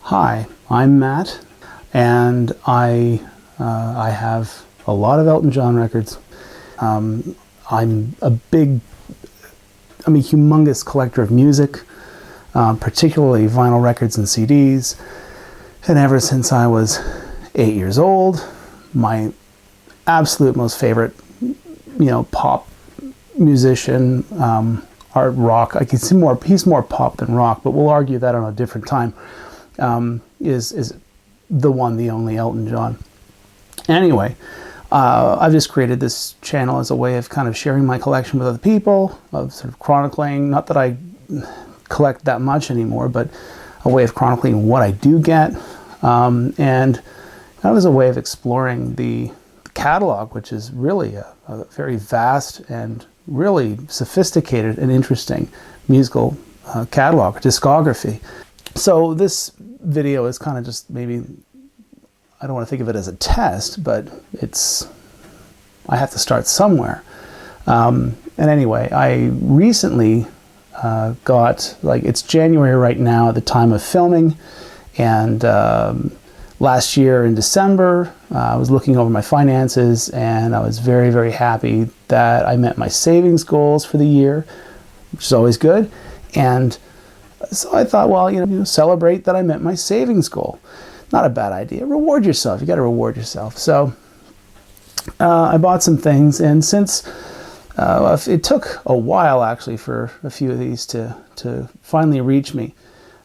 Hi, I'm Matt, and I have a lot of Elton John records. I'm a humongous collector of music, particularly vinyl records and CDs. And ever since I was 8 years old, my absolute most favorite, pop musician, art rock. I can see he's more pop than rock, but we'll argue that on a different time. Is the one, the only Elton John. Anyway, I've just created this channel as a way of kind of sharing my collection with other people, of sort of chronicling, not that I collect that much anymore, but a way of chronicling what I do get, and that was a way of exploring the catalog, which is really a very vast and really sophisticated and interesting musical catalog, discography. So this video is kind of just maybe, I don't want to think of it as a test, but I have to start somewhere. And anyway, I recently got, it's January right now at the time of filming, and last year in December, I was looking over my finances, and I was very, very happy that I met my savings goals for the year, which is always good. And so I thought, well, celebrate that I met my savings goal. Not a bad idea. Reward yourself. You got to reward yourself. So I bought some things, and since it took a while actually for a few of these to finally reach me,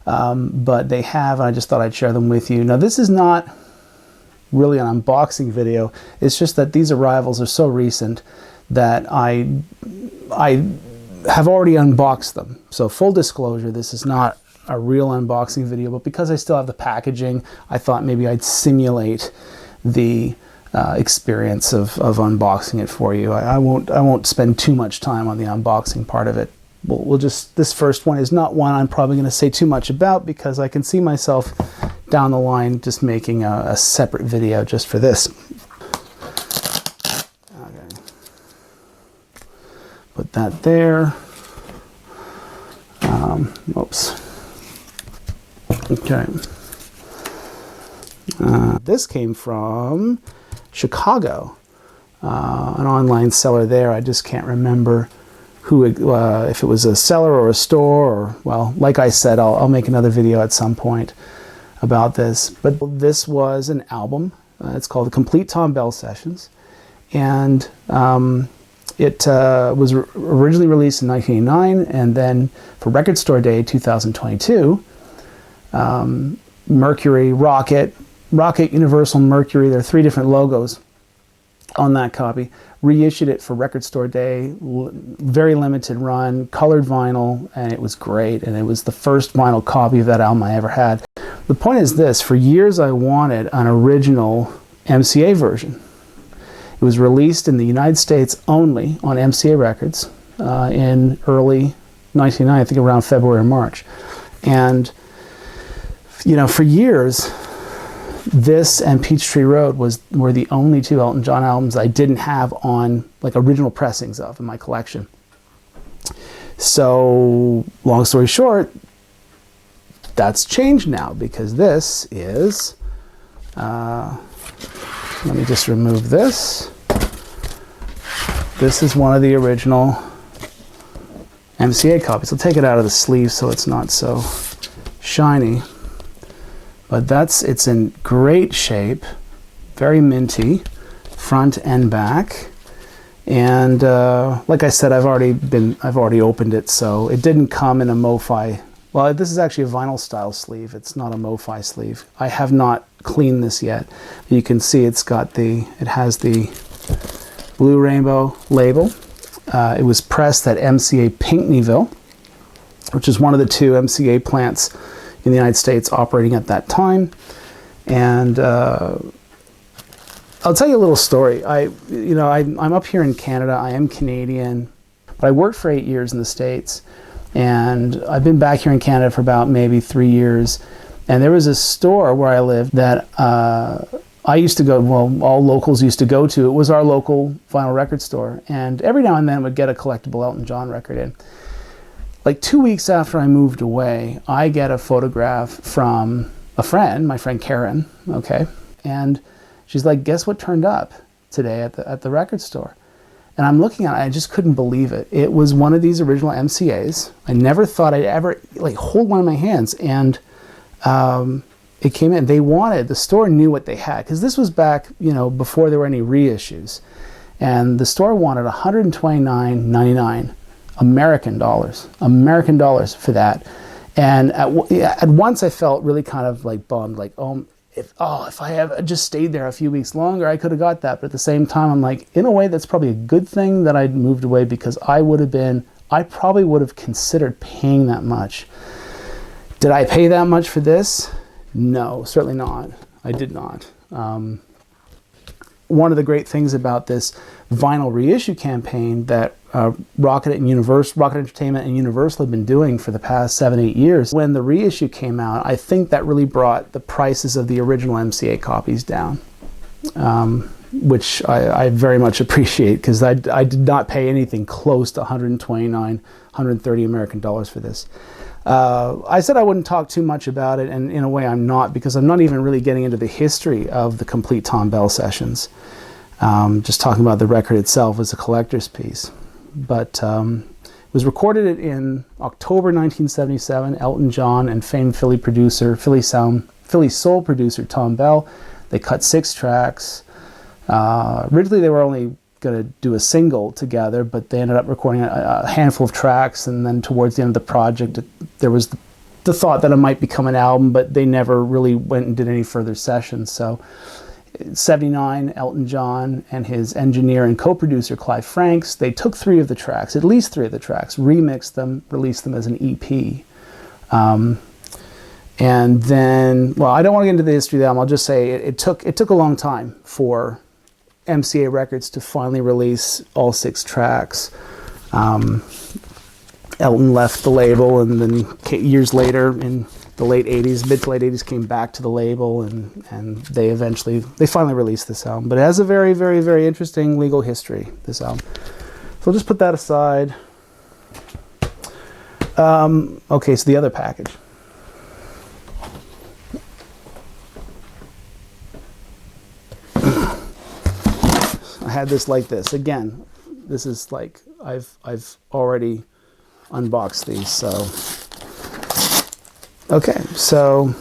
but they have, and I just thought I'd share them with you. Now, this is not really an unboxing video. It's just that these arrivals are so recent that I have already unboxed them. So full disclosure, this is not a real unboxing video, but because I still have the packaging, I thought maybe I'd simulate the experience of unboxing it for you. I won't spend too much time on the unboxing part of it. This first one is not one I'm probably going to say too much about, because I can see myself down the line just making a separate video just for this. Put that there. Oops. Okay. This came from Chicago, an online seller there. I just can't remember who, if it was a seller or a store, or, well, like I said, I'll make another video at some point about this. But this was an album. It's called the Complete Thom Bell Sessions, and it was originally released in 1989, and then for Record Store Day 2022, Mercury, Rocket, Universal, Mercury, there are three different logos on that copy, reissued it for Record Store Day, very limited run, colored vinyl, and it was great, and it was the first vinyl copy of that album I ever had. The point is this: for years I wanted an original MCA version. It was released in the United States only on MCA Records in early 1999, I think around February or March. And, for years, this and Peachtree Road were the only two Elton John albums I didn't have on original pressings of in my collection. So, long story short, that's changed now, because this is, let me just remove this. This is one of the original MCA copies. I'll take it out of the sleeve so it's not so shiny. But it's in great shape, very minty, front and back. And like I said, I've already opened it, so it didn't come in a MoFi. Well, this is actually a vinyl style sleeve. It's not a MoFi sleeve. I have not cleaned this yet. You can see it has the blue rainbow label. It was pressed at MCA Pinckneyville, which is one of the two MCA plants in the United States operating at that time. And I'll tell you a little story. I'm up here in Canada. I am Canadian, but I worked for 8 years in the States, and I've been back here in Canada for about maybe 3 years. And there was a store where I lived that I used to go, all locals used to go to. It was our local vinyl record store, and every now and then would get a collectible Elton John record in. Like 2 weeks after I moved away, I get a photograph from a friend, my friend Karen, okay, and she's like, guess what turned up today at the record store? And I'm looking at it, I just couldn't believe it. It was one of these original MCAs. I never thought I'd ever like hold one in my hands, and it came in. The store knew what they had, because this was back, you know, before there were any reissues. And the store wanted $129.99 American dollars for that. And at once I felt really kind of like bummed, like, if I had just stayed there a few weeks longer, I could have got that. But at the same time, I'm like, in a way, that's probably a good thing that I'd moved away, because I probably would have considered paying that much. Did I pay that much for this? No, certainly not. I did not. One of the great things about this vinyl reissue campaign that Rocket Entertainment and Universal have been doing for the past 7-8 years, when the reissue came out, I think that really brought the prices of the original MCA copies down, which I very much appreciate, because I did not pay anything close to $129, $130 American dollars for this. I said I wouldn't talk too much about it, and in a way I'm not, because I'm not even really getting into the history of the Complete Thom Bell Sessions. Just talking about the record itself as a collector's piece. But it was recorded in October 1977. Elton John and famed Philly soul producer Thom Bell, they cut 6 tracks. Originally they were only going to do a single together, but they ended up recording a handful of tracks, and then towards the end of the project there was the thought that it might become an album, but they never really went and did any further sessions. So 79, Elton John and his engineer and co-producer Clive Franks, they took at least three of the tracks, remixed them, released them as an EP. And then, well, I don't want to get into the history of the album. I'll just say it took a long time for MCA Records to finally release all 6 tracks. Elton left the label, and then years later, in the late 80s, mid to late 80s, came back to the label, and they finally released this album. But it has a very, very, very interesting legal history, this album. So we'll just put that aside. Okay, so the other package. I had this like this. Again, this is like, I've already unboxed these, so. Okay, so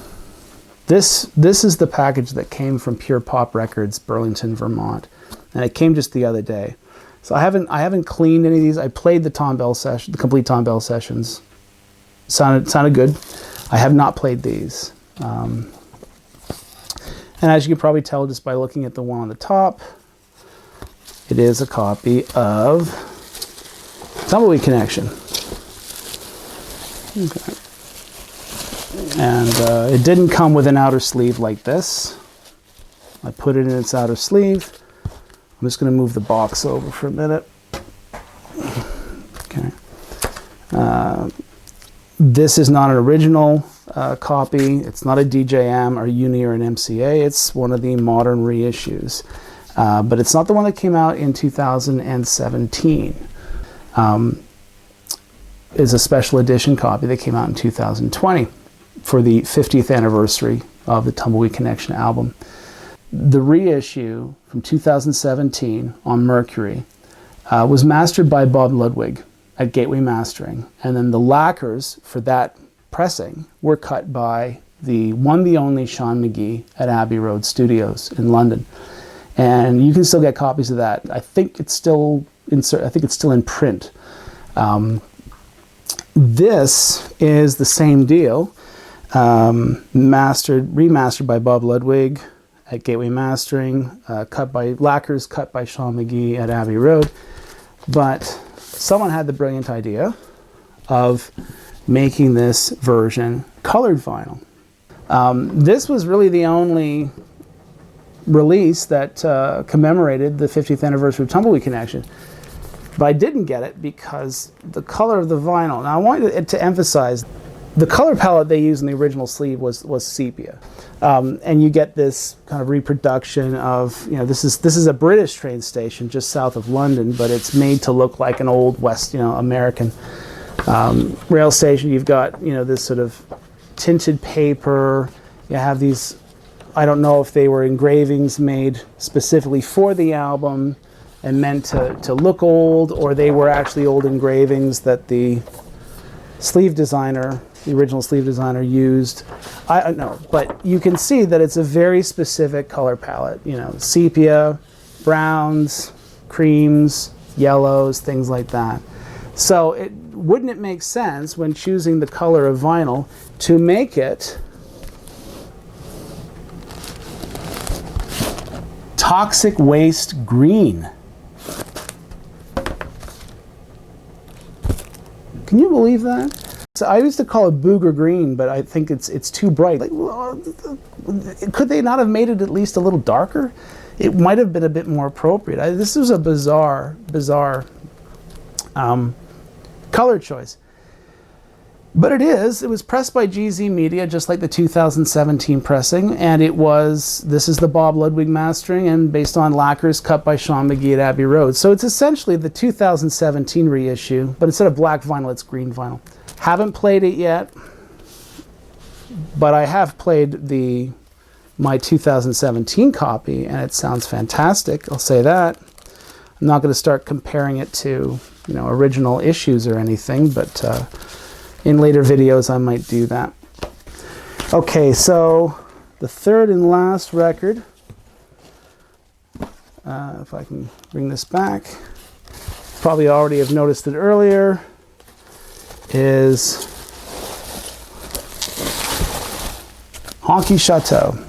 this is the package that came from Pure Pop Records, Burlington, Vermont, and it came just the other day. So I haven't cleaned any of these. I played the Complete Thom Bell Sessions. Sounded good. I have not played these, and as you can probably tell just by looking at the one on the top, it is a copy of Tumbleweed Connection. Okay. And it didn't come with an outer sleeve like this. I put it in its outer sleeve. I'm just going to move the box over for a minute. Okay. This is not an original copy. It's not a DJM or Uni or an MCA. It's one of the modern reissues. But it's not the one that came out in 2017. It's a special edition copy that came out in 2020 for the 50th anniversary of the Tumbleweed Connection album. The reissue from 2017 on Mercury was mastered by Bob Ludwig at Gateway Mastering, and then the lacquers for that pressing were cut by the only Sean McGee at Abbey Road Studios in London. And you can still get copies of that. I think it's still in print. This is the same deal, remastered by Bob Ludwig at Gateway Mastering, lacquers cut by Sean McGee at Abbey Road. But someone had the brilliant idea of making this version colored vinyl. This was really the only release that commemorated the 50th anniversary of Tumbleweed Connection. But I didn't get it because the color of the vinyl. Now I wanted to emphasize the color palette they used in the original sleeve was sepia, and you get this kind of reproduction of, this is a British train station just south of London, but it's made to look like an old West American rail station. You've got this sort of tinted paper. You have these, I don't know if they were engravings made specifically for the album and meant to look old, or they were actually old engravings that the sleeve designer, the original sleeve designer, used. I don't know, but you can see that it's a very specific color palette. You know, sepia, browns, creams, yellows, things like that. So wouldn't it make sense when choosing the color of vinyl to make it toxic waste green? Can you believe that? So I used to call it booger green, but I think it's too bright. Like, well, could they not have made it at least a little darker? It might have been a bit more appropriate. This was a bizarre color choice. But it was pressed by GZ Media, just like the 2017 pressing, and this is the Bob Ludwig mastering, and based on lacquers cut by Sean McGee at Abbey Road. So it's essentially the 2017 reissue, but instead of black vinyl, it's green vinyl. Haven't played it yet, but I have played my 2017 copy, and it sounds fantastic, I'll say that. I'm not going to start comparing it to, you know, original issues or anything, but in later videos I might do that. Okay, so the third and last record, if I can bring this back, probably already have noticed it earlier, is Honky Château.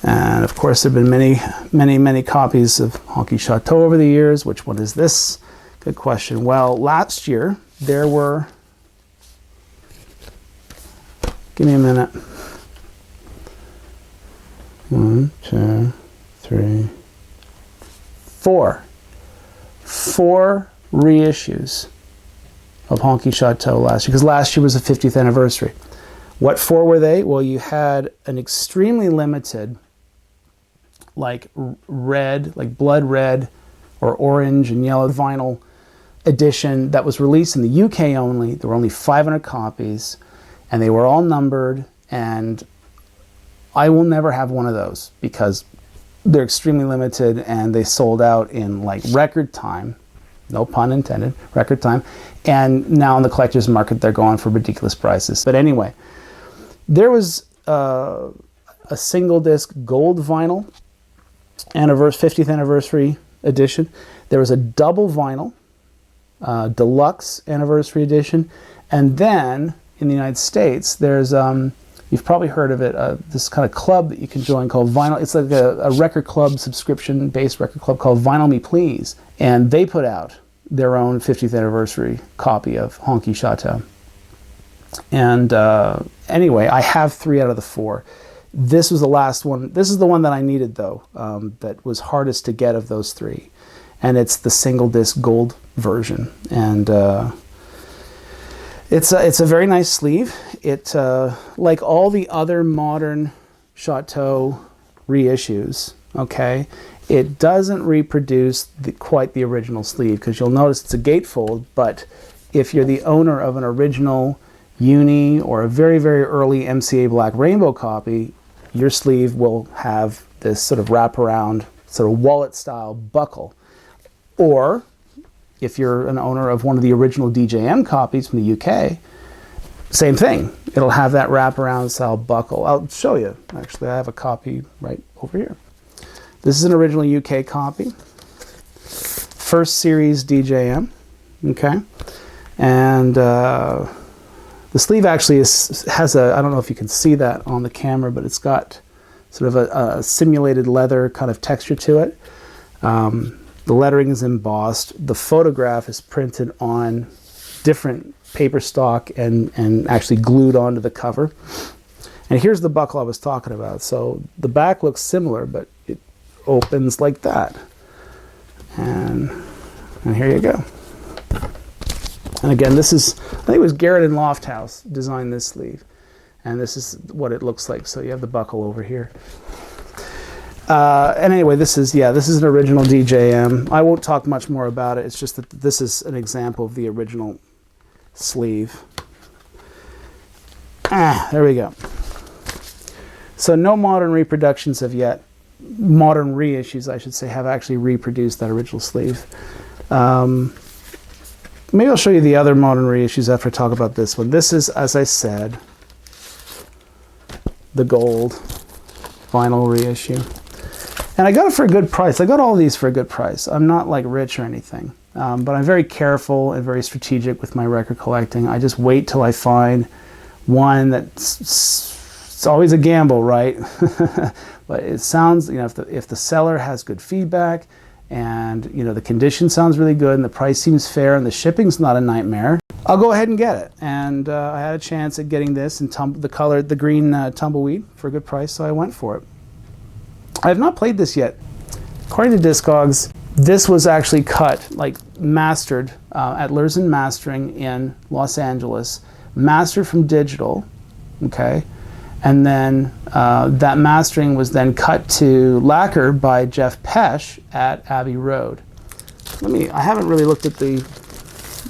And of course there have been many copies of Honky Château over the years. Which one is this? Good question. Well, last year there were, give me a minute, 1, 2, 3, 4 reissues of Honky Château last year, because last year was the 50th anniversary. What 4 were they? Well, you had an extremely limited, like red, like blood red or orange and yellow vinyl edition that was released in the UK only. There were only 500 copies, and they were all numbered, and I will never have one of those because they're extremely limited, and they sold out in like record time, no pun intended, record time, and now in the collector's market they're going for ridiculous prices. But anyway, there was a single disc gold vinyl 50th anniversary edition. There was a double vinyl deluxe anniversary edition, and then in the United States there's you've probably heard of it, this kind of club that you can join called Vinyl. It's like a record club, subscription based record club called Vinyl Me Please, and they put out their own 50th anniversary copy of Honky Château. And anyway, I have 3 out of the 4. This was the last one. This is the one that I needed, though, that was hardest to get of those 3. And it's the single disc gold version. And it's a very nice sleeve. It, like all the other modern Chateau reissues, okay, it doesn't reproduce quite the original sleeve, because you'll notice it's a gatefold, but if you're the owner of an original Uni or a very, very early MCA Black Rainbow copy, your sleeve will have this sort of wraparound, sort of wallet-style buckle. Or if you're an owner of one of the original DJM copies from the UK, same thing. It'll have that wraparound style buckle. I'll show you. Actually, I have a copy right over here. This is an original UK copy. First series DJM. Okay. And the sleeve actually has a, I don't know if you can see that on the camera, but it's got sort of a simulated leather kind of texture to it. The lettering is embossed. The photograph is printed on different paper stock and actually glued onto the cover. And here's the buckle I was talking about. So the back looks similar, but it opens like that. And here you go. And again, this is, I think it was Garrett and Lofthouse designed this sleeve. And this is what it looks like. So you have the buckle over here. And anyway, this is an original DJM. I won't talk much more about it. It's just that this is an example of the original sleeve. There we go. So no modern reproductions have yet, modern reissues, I should say, have actually reproduced that original sleeve. Maybe I'll show you the other modern reissues after I talk about this one. This is, as I said, the gold vinyl reissue. And I got it for a good price. I got all these for a good price. I'm not like rich or anything, but I'm very careful and very strategic with my record collecting. I just wait till I find one that's, it's always a gamble, right? But it sounds, you know, if the seller has good feedback and, you know, the condition sounds really good and the price seems fair and the shipping's not a nightmare, I'll go ahead and get it. And I had a chance at getting this in the green Tumbleweed for a good price, so I went for it. I have not played this yet. According to Discogs, this was actually cut, like mastered at Lurzen Mastering in Los Angeles, mastered from digital, okay? And then that mastering was then cut to lacquer by Jeff Pesh at Abbey Road. I haven't really looked at the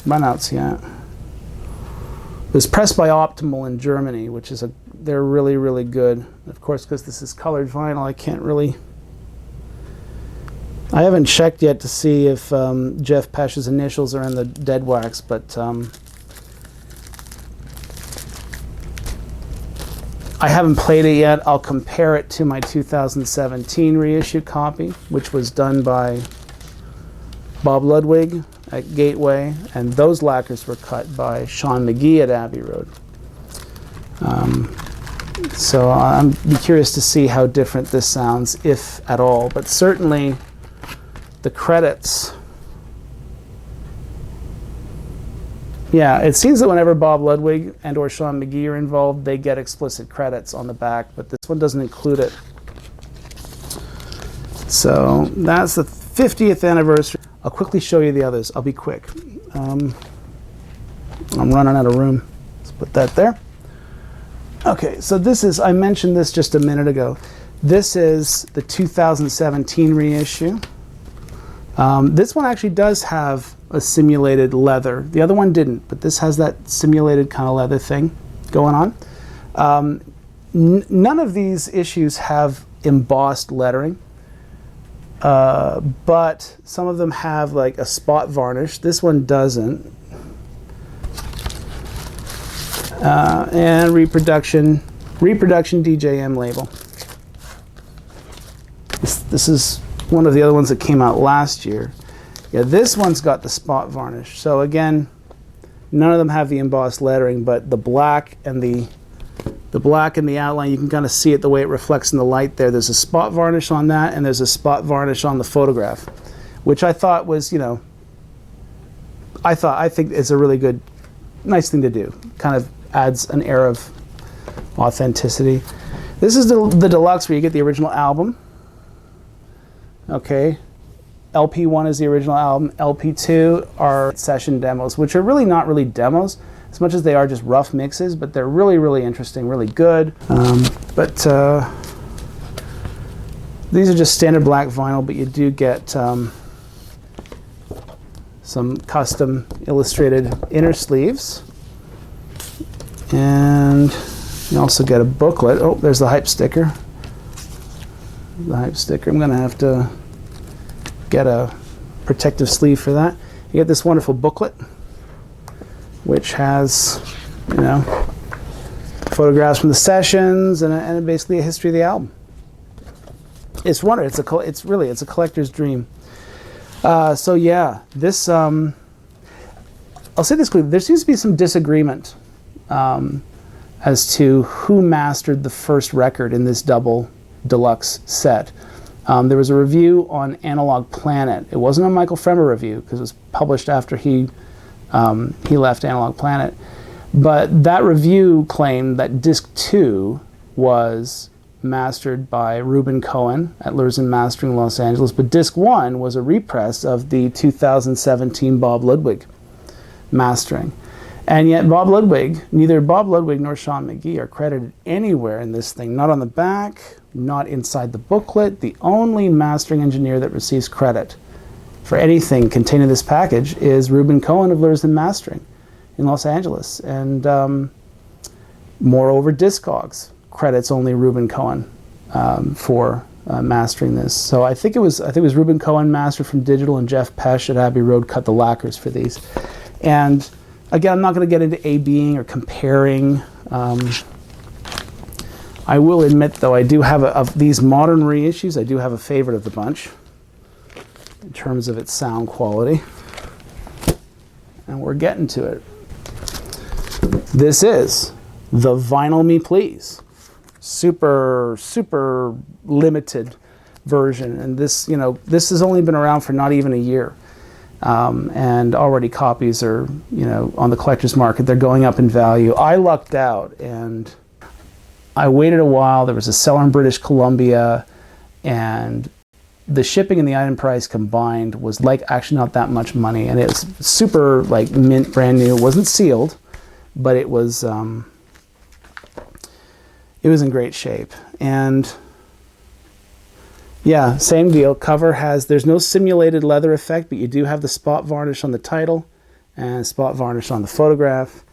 runouts yet. It was pressed by Optimal in Germany, which is they're really, really good. Of course, because this is colored vinyl, I haven't checked yet to see if Jeff Pesh's initials are in the dead wax, but I haven't played it yet. I'll compare it to my 2017 reissue copy, which was done by Bob Ludwig at Gateway, and those lacquers were cut by Sean McGee at Abbey Road. So I'm curious to see how different this sounds, if at all, but certainly the credits. Yeah, it seems that whenever Bob Ludwig and or Sean McGee are involved, they get explicit credits on the back, but this one doesn't include it. So that's the 50th anniversary. I'll quickly show you the others. I'll be quick. I'm running out of room. Let's put that there. Okay, so this is, I mentioned this just a minute ago. This is the 2017 reissue. This one actually does have a simulated leather. The other one didn't, but this has that simulated kind of leather thing going on. None of these issues have embossed lettering, but some of them have like a spot varnish. This one doesn't. And reproduction DJM label. This is one of the other ones that came out last year. Yeah, this one's got the spot varnish. So again, none of them have the embossed lettering, but the black and the outline, you can kind of see it the way it reflects in the light there. There's a spot varnish on that, and there's a spot varnish on the photograph, which I thought was, you know, I think it's a really good, nice thing to do. Kind of adds an air of authenticity. This is the deluxe where you get the original album. Okay, LP1 is the original album. LP2 are session demos, which are really not really demos as much as they are just rough mixes, but they're really, really interesting, really good. These are just standard black vinyl, but you do get some custom illustrated inner sleeves. And you also get a booklet. Oh, there's the hype sticker. The hype sticker. I'm going to have to get a protective sleeve for that. You get this wonderful booklet, which has, you know, photographs from the sessions and basically a history of the album. It's wonderful. It's a collector's dream. So yeah, this I'll say this clearly. There seems to be some disagreement as to who mastered the first record in this double deluxe set. There was a review on Analog Planet. It wasn't a Michael Fremer review because it was published after he left Analog Planet. But that review claimed that disc 2 was mastered by Ruben Cohen at Lurzen Mastering Los Angeles, but disc 1 was a repress of the 2017 Bob Ludwig mastering. And yet neither Bob Ludwig nor Sean McGee are credited anywhere in this thing. Not on the back, not inside the booklet. The only mastering engineer that receives credit for anything contained in this package is Ruben Cohen of Lurzen Mastering in Los Angeles. And Moreover, Discogs credits only Reuben Cohen for mastering this. So I think it was Reuben Cohen mastered from digital, and Jeff Pesh at Abbey Road cut the lacquers for these. And again, I'm not going to get into A-Bing or comparing. I will admit, though, I do have of these modern reissues, I do have a favorite of the bunch in terms of its sound quality. And we're getting to it. This is the Vinyl Me Please. Super, super limited version. And this, you know, this has only been around for not even a year. And already copies are, you know, on the collector's market. They're going up in value. I lucked out, and I waited a while. There was a seller in British Columbia, and the shipping and the item price combined was like actually not that much money, and it's super like mint brand new. It wasn't sealed, but it was in great shape. And yeah, same deal. Cover has, there's no simulated leather effect, but you do have the spot varnish on the title and spot varnish on the photograph.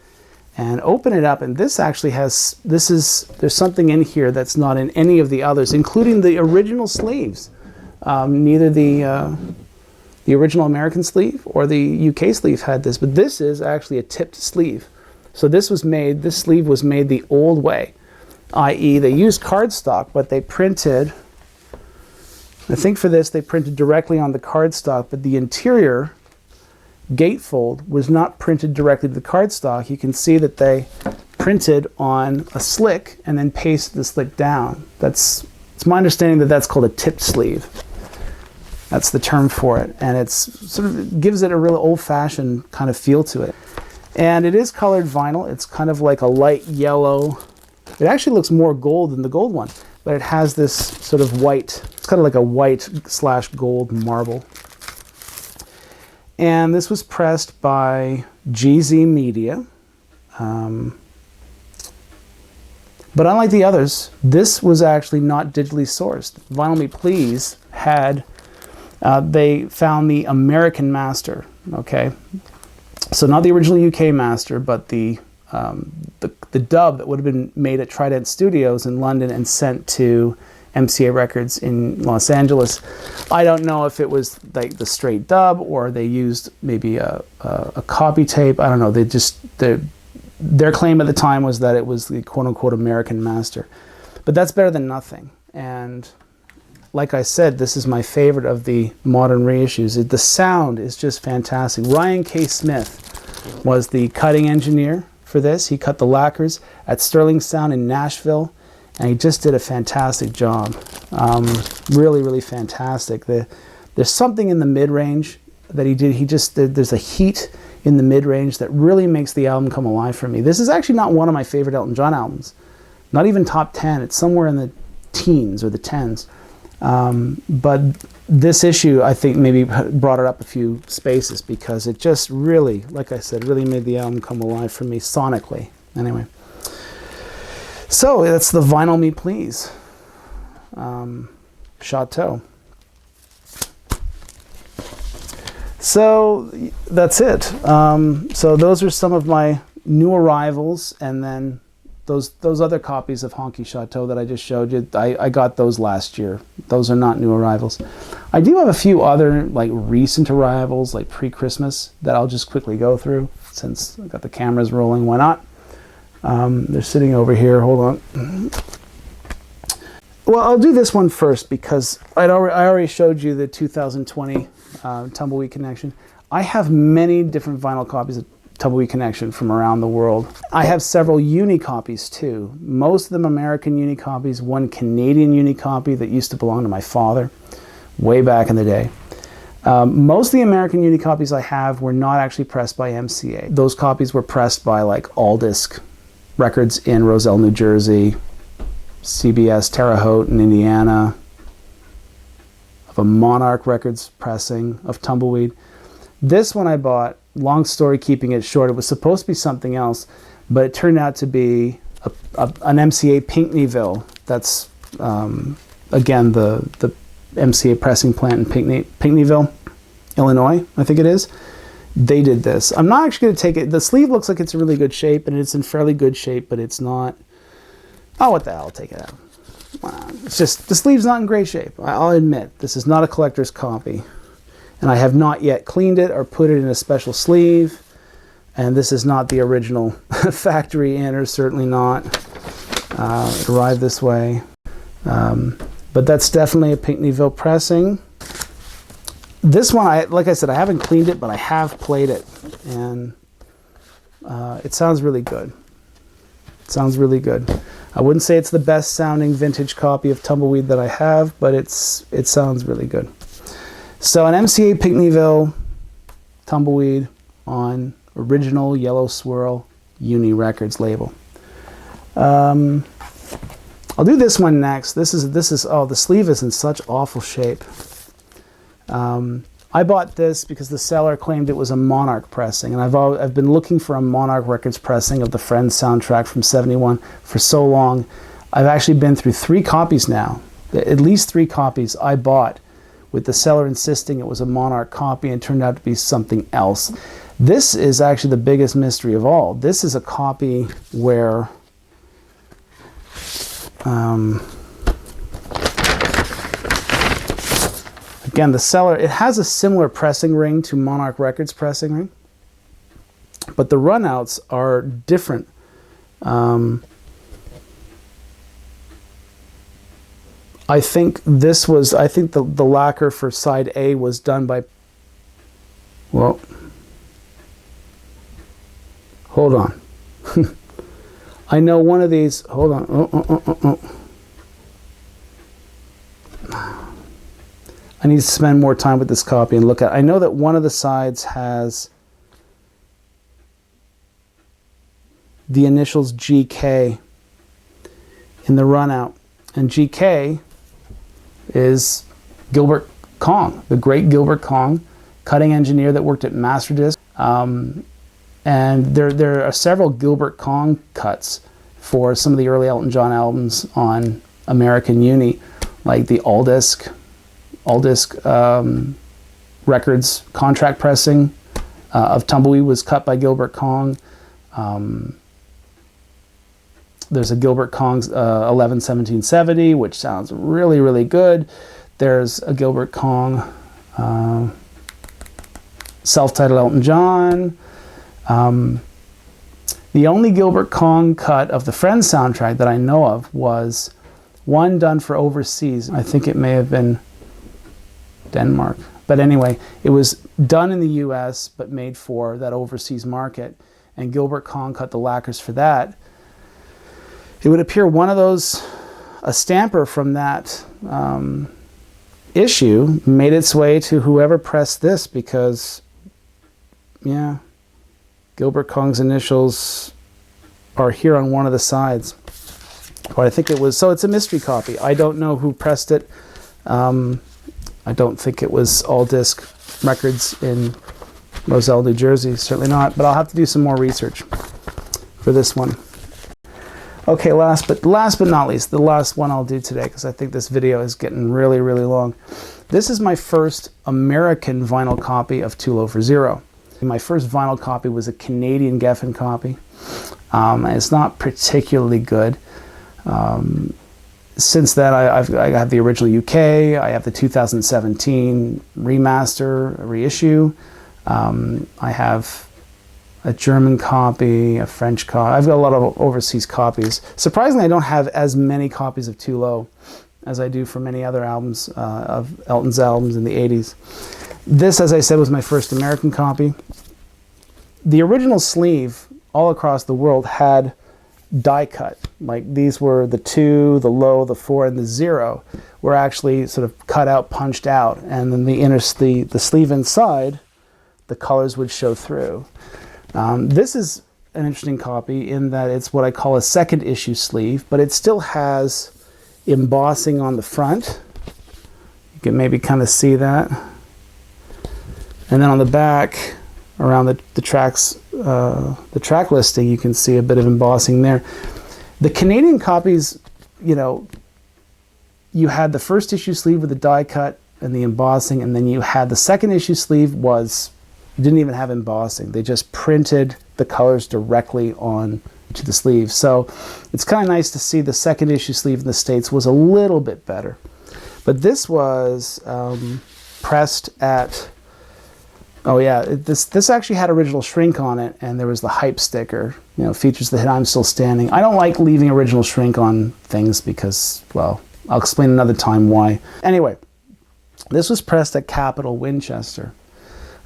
And open it up, and this actually has, there's something in here that's not in any of the others, including the original sleeves. Neither the original American sleeve or the UK sleeve had this, but this is actually a tipped sleeve. So this sleeve was made the old way, i.e. they used cardstock, but they printed, I think for this they printed directly on the cardstock, but the interior gatefold was not printed directly to the cardstock. You can see that they printed on a slick and then pasted the slick down. It's my understanding that that's called a tipped sleeve. That's the term for it, and it's sort of gives it a really old-fashioned kind of feel to it. And it is colored vinyl. It's kind of like a light yellow. It actually looks more gold than the gold one, but it has this sort of white. It's kind of like a white/gold marble. And this was pressed by GZ Media. But unlike the others, this was actually not digitally sourced. Vinyl Me Please had, they found the American master, okay? So not the original UK master, but the dub that would have been made at Trident Studios in London and sent to MCA Records in Los Angeles. I don't know if it was like the straight dub or they used maybe a copy tape. I don't know. They just, their claim at the time was that it was the quote-unquote American master. But that's better than nothing. And like I said, this is my favorite of the modern reissues. The sound is just fantastic. Ryan K. Smith was the cutting engineer for this. He cut the lacquers at Sterling Sound in Nashville, and he just did a fantastic job. Really, really fantastic. There's something in the mid-range that he did. There's a heat in the mid-range that really makes the album come alive for me. This is actually not one of my favorite Elton John albums. Not even top 10. It's somewhere in the teens or the 10s. But this issue, I think, maybe brought it up a few spaces because it just really, like I said, really made the album come alive for me sonically. Anyway. So that's the Vinyl Me Please. Chateau. So that's it. So those are some of my new arrivals, and then those other copies of Honky Château that I just showed you, I got those last year. Those are not new arrivals. I do have a few other like recent arrivals, like pre-Christmas, that I'll just quickly go through since I've got the cameras rolling. Why not? They're sitting over here. Hold on. Well, I'll do this one first because I already showed you the 2020 Tumbleweed Connection. I have many different vinyl copies of Tumbleweed Connection from around the world. I have several uni copies too. Most of them American uni copies, one Canadian uni copy that used to belong to my father way back in the day. Most of the American uni copies I have were not actually pressed by MCA. Those copies were pressed by like All Disc Records in Roselle, New Jersey, CBS Terre Haute in Indiana, of a Monarch Records pressing of Tumbleweed. This one I bought, long story keeping it short, it was supposed to be something else, but it turned out to be an MCA Pinckneyville. That's, again, the MCA pressing plant in Pinckneyville, Illinois, I think it is. they did this. I'm not actually going to take it. The sleeve looks like it's in really good shape, and it's in fairly good shape, but it's not. Oh, what the hell? I'll take it out. Wow. It's just, the sleeve's not in great shape. I'll admit, this is not a collector's copy. And I have not yet cleaned it or put it in a special sleeve. And this is not the original factory inner, certainly not. It arrived this way. But that's definitely a Pinckneyville pressing. This one, like I said, I haven't cleaned it, but I have played it. And it sounds really good. It sounds really good. I wouldn't say it's the best sounding vintage copy of Tumbleweed that I have, but it sounds really good. So an MCA Pinckneyville Tumbleweed on original Yellow Swirl Uni Records label. I'll do this one next. This is oh, the sleeve is in such awful shape. I bought this because the seller claimed it was a Monarch pressing, and I've been looking for a Monarch Records pressing of the Friends soundtrack from '71 for so long. I've actually been through 3 copies now, at least 3 copies I bought with the seller insisting it was a Monarch copy and turned out to be something else. This is actually the biggest mystery of all. This is a copy where again, the seller, it has a similar pressing ring to Monarch Records pressing ring, but the runouts are different. I think the lacquer for side A was done by, well, hold on. I know one of these, hold on. I need to spend more time with this copy and look at it. I know that one of the sides has the initials GK in the runout. And GK is Gilbert Kong, the great Gilbert Kong, cutting engineer that worked at Masterdisc. And there are several Gilbert Kong cuts for some of the early Elton John albums on American Uni, like the All Disc Records contract pressing of Tumbleweed was cut by Gilbert Kong. There's a Gilbert Kong's 11-1770, which sounds really, really good. There's a Gilbert Kong self-titled Elton John. The only Gilbert Kong cut of the Friends soundtrack that I know of was one done for overseas. I think it may have been Denmark. But anyway, it was done in the US but made for that overseas market, and Gilbert Kong cut the lacquers for that. It would appear one of those, a stamper from that issue made its way to whoever pressed this, because, yeah, Gilbert Kong's initials are here on one of the sides. But I think it was, so it's a mystery copy. I don't know who pressed it. I don't think it was All Disc Records in Roselle, New Jersey. Certainly not. But I'll have to do some more research for this one. Okay, last but not least, the last one I'll do today, because I think this video is getting really, really long. This is my first American vinyl copy of Too Low for Zero. My first vinyl copy was a Canadian Geffen copy. And it's not particularly good. Since then, I have the original UK, I have the 2017 remaster, reissue. I have a German copy, a French copy. I've got a lot of overseas copies. Surprisingly, I don't have as many copies of Too Low as I do for many other albums, of Elton's albums in the 80s. This, as I said, was my first American copy. The original sleeve all across the world had die cut. Like, these were the 2, the low, the 4, and the 0 were actually sort of cut out, punched out, and then the sleeve inside, the colors would show through. This is an interesting copy in that it's what I call a second issue sleeve, but it still has embossing on the front. You can maybe kind of see that. And then on the back, around the tracks, the track listing, you can see a bit of embossing there. The Canadian copies, you know, you had the first issue sleeve with the die cut and the embossing, and then you had the second issue sleeve was didn't even have embossing. They just printed the colors directly on to the sleeve. So it's kind of nice to see the second issue sleeve in the States was a little bit better. But this was pressed at, oh yeah, this actually had original shrink on it, and there was the hype sticker, you know, features the hit I'm Still Standing. I don't like leaving original shrink on things because, well, I'll explain another time why. Anyway, this was pressed at Capitol Winchester.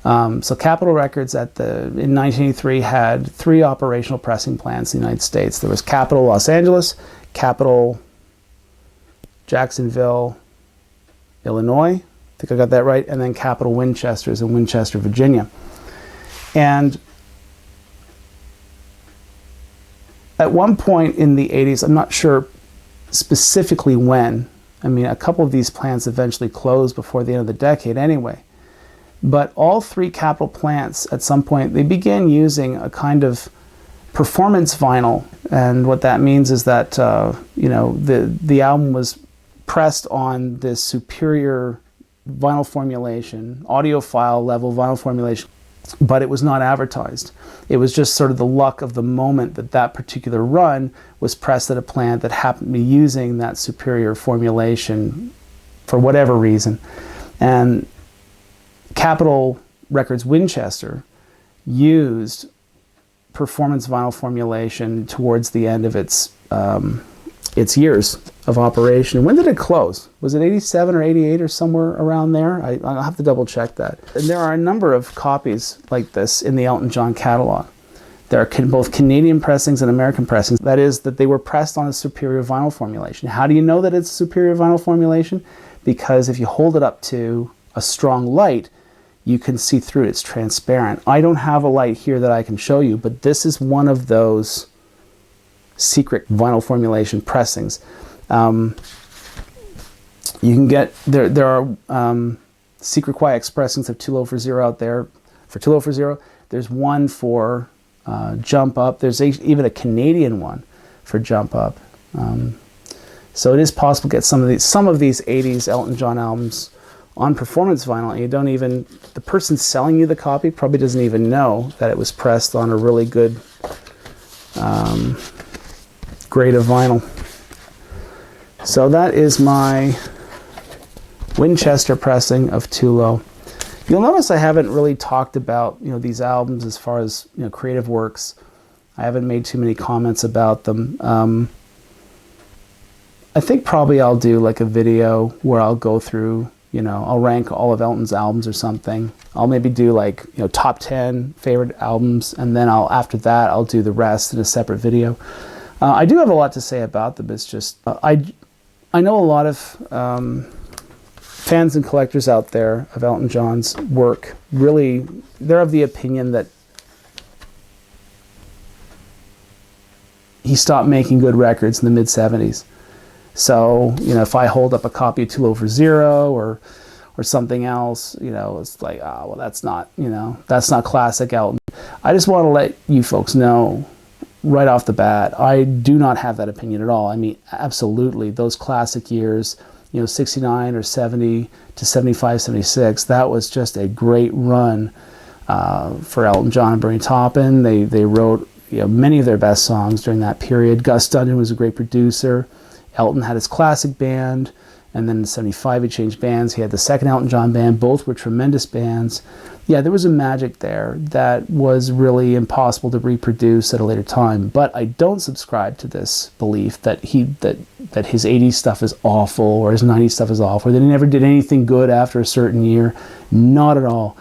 So Capitol Records in 1983 had 3 operational pressing plants in the United States. There was Capitol Los Angeles, Capitol Jacksonville, Illinois, I think I got that right, and then Capitol Winchester is in Winchester, Virginia. And at one point in the 80s, I'm not sure specifically when, I mean, a couple of these plants eventually closed before the end of the decade anyway, but all 3 Capitol plants at some point, they began using a kind of performance vinyl. And what that means is that, you know, the album was pressed on this superior vinyl formulation, audiophile level vinyl formulation, but it was not advertised. It was just sort of the luck of the moment that that particular run was pressed at a plant that happened to be using that superior formulation for whatever reason. And Capitol Records Winchester used performance vinyl formulation towards the end of its years of operation. When did it close? Was it 87 or 88 or somewhere around there? I'll have to double check that. And there are a number of copies like this in the Elton John catalog. There are both Canadian pressings and American pressings. That is, that they were pressed on a superior vinyl formulation. How do you know that it's a superior vinyl formulation? Because if you hold it up to a strong light, you can see through it. It's transparent. I don't have a light here that I can show you, but this is one of those secret vinyl formulation pressings. You can get, there are secret quiet pressings of Too Low for Zero out there. For Too Low for Zero, there's one for Jump Up. There's even a Canadian one for Jump Up. So it is possible to get some of these 80s Elton John albums on performance vinyl, and you don't even, the person selling you the copy probably doesn't even know that it was pressed on a really good grade of vinyl. So that is my Winchester pressing of Too Low. You'll notice I haven't really talked about, you know, these albums as far as, you know, creative works. I haven't made too many comments about them. I think probably I'll do like a video where I'll go through, you know, I'll rank all of Elton's albums or something. I'll maybe do like, you know, top 10 favorite albums, and then after that I'll do the rest in a separate video. I do have a lot to say about them. It's just, I know a lot of fans and collectors out there of Elton John's work. Really, they're of the opinion that he stopped making good records in the mid-70s. So, you know, if I hold up a copy of Too Low for Zero or something else, you know, it's like, well, that's not, you know, that's not classic Elton. I just want to let you folks know right off the bat, I do not have that opinion at all. I mean, absolutely, those classic years, you know, 69 or 70 to 75, 76, that was just a great run for Elton John and Bernie Taupin. They wrote, you know, many of their best songs during that period. Gus Dundon was a great producer. Elton had his classic band, and then in 75 he changed bands. He had the second Elton John band. Both were tremendous bands. Yeah, there was a magic there that was really impossible to reproduce at a later time. But I don't subscribe to this belief that that his 80s stuff is awful or his 90s stuff is awful, or that he never did anything good after a certain year. Not at all.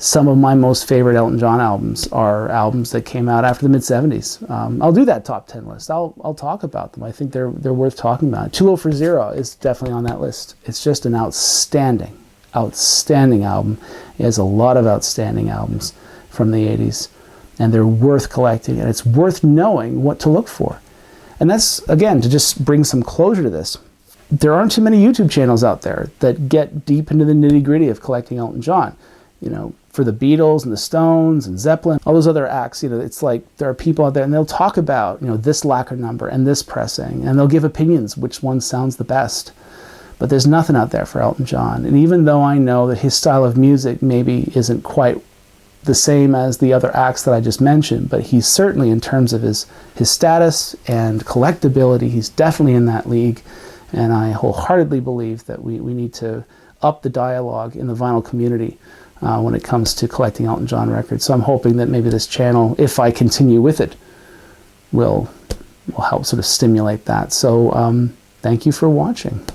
Some of my most favorite Elton John albums are albums that came out after the mid-70s. I'll do that top 10 list. I'll talk about them. I think they're worth talking about. Too Low for Zero is definitely on that list. It's just an outstanding album. He has a lot of outstanding albums from the 80s, and they're worth collecting, and it's worth knowing what to look for. And that's, again, to just bring some closure to this. There aren't too many YouTube channels out there that get deep into the nitty-gritty of collecting Elton John. You know, for the Beatles and the Stones and Zeppelin, all those other acts, you know, it's like there are people out there and they'll talk about, you know, this lacquer number and this pressing, and they'll give opinions which one sounds the best. but there's nothing out there for Elton John. And even though I know that his style of music maybe isn't quite the same as the other acts that I just mentioned, but he's certainly, in terms of his status and collectability, he's definitely in that league. And I wholeheartedly believe that we need to up the dialogue in the vinyl community when it comes to collecting Elton John records. So I'm hoping that maybe this channel, if I continue with it, will help sort of stimulate that. So thank you for watching.